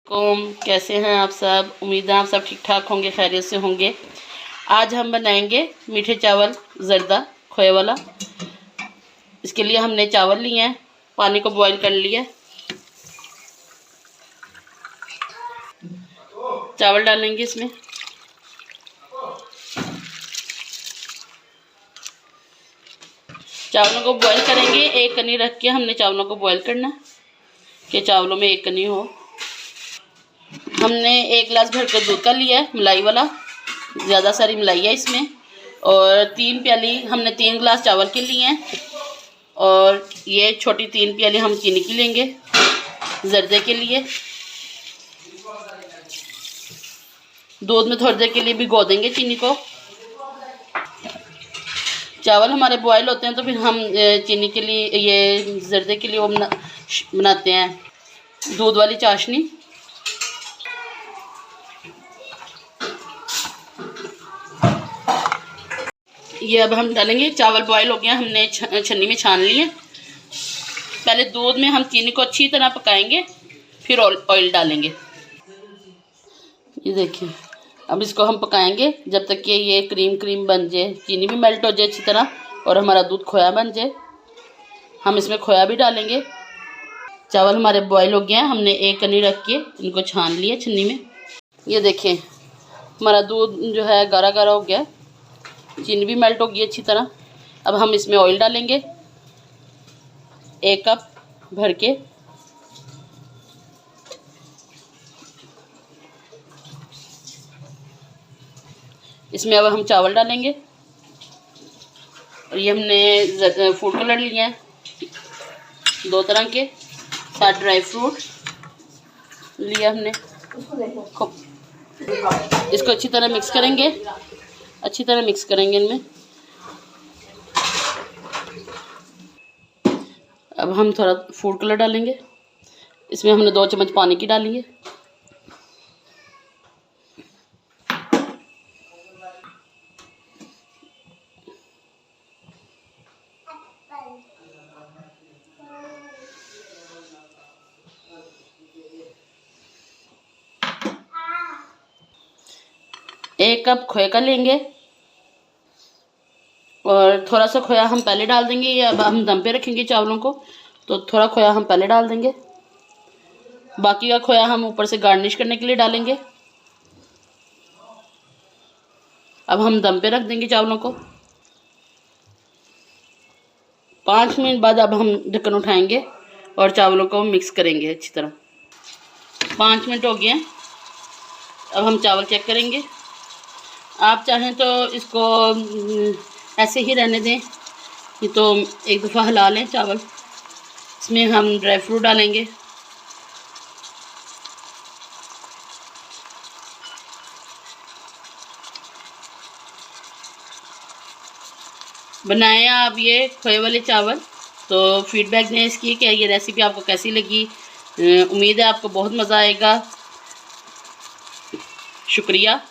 कैसे हैं आप सब। उम्मीद है आप सब ठीक ठाक होंगे, खैरियत से होंगे। आज हम बनाएंगे मीठे चावल जर्दा खोए वाला। इसके लिए हमने चावल लिए हैं, पानी को बॉईल कर लिया। चावल डालेंगे इसमें। चावलों को बॉईल करेंगे। एक कनी रख के हमने चावलों को बॉईल करना कि चावलों में एक कनी हो। हमने 1 गिलास भर कर दूध का लिया है, मलाई वाला, ज़्यादा सारी मलाई है इसमें। और 3 प्याली हमने 3 गिलास चावल के लिए हैं। और ये छोटी 3 प्याली हम चीनी की लेंगे जर्दे के लिए। दूध में थोड़ी देर के लिए भिगो देंगे चीनी को। चावल हमारे बॉयल होते हैं तो फिर हम चीनी के लिए, ये जर्दे के लिए वो बनाते हैं दूध वाली चाशनी। ये अब हम डालेंगे। चावल बॉयल हो गया, हमने छन्नी में छान लिए। पहले दूध में हम चीनी को अच्छी तरह पकाएंगे, फिर ऑयल डालेंगे। ये देखिए, अब इसको हम पकाएंगे जब तक कि ये क्रीम बन जाए, चीनी भी मेल्ट हो जाए अच्छी तरह और हमारा दूध खोया बन जाए। हम इसमें खोया भी डालेंगे। चावल हमारे बॉयल हो गए हैं, हमने एक कनी रख के इनको छान लिया छन्नी में। ये देखिए, हमारा दूध जो है गाढ़ा गाढ़ा हो गया, चीनी भी मेल्ट हो गई अच्छी तरह। अब हम इसमें ऑयल डालेंगे 1 कप भर के। इसमें अब हम चावल डालेंगे। और ये हमने फूड कलर लिए हैं 2 तरह के, साथ ड्राई फ्रूट लिया हमने। इसको अच्छी तरह मिक्स करेंगे, अच्छी तरह मिक्स करेंगे इनमें। अब हम थोड़ा फूड कलर डालेंगे। इसमें हमने 2 चम्मच पानी की डाली है। एक कप खोए का लेंगे और थोड़ा सा खोया हम पहले डाल देंगे। ये अब हम दम पे रखेंगे चावलों को, तो थोड़ा खोया हम पहले डाल देंगे। बाकी का खोया हम ऊपर से गार्निश करने के लिए डालेंगे। अब हम दम पे रख देंगे चावलों को। 5 मिनट बाद अब हम ढक्कन उठाएंगे और चावलों को मिक्स करेंगे अच्छी तरह। 5 मिनट हो गए हैं। अब हम चावल चेक करेंगे। आप चाहें तो इसको ऐसे ही रहने दें, ये तो एक दफ़ा हिला लें चावल। इसमें हम ड्राई फ्रूट डालेंगे। बनाएं आप ये खोए वाले चावल, तो फीडबैक दें इसकी कि ये रेसिपी आपको कैसी लगी। उम्मीद है आपको बहुत मज़ा आएगा। शुक्रिया।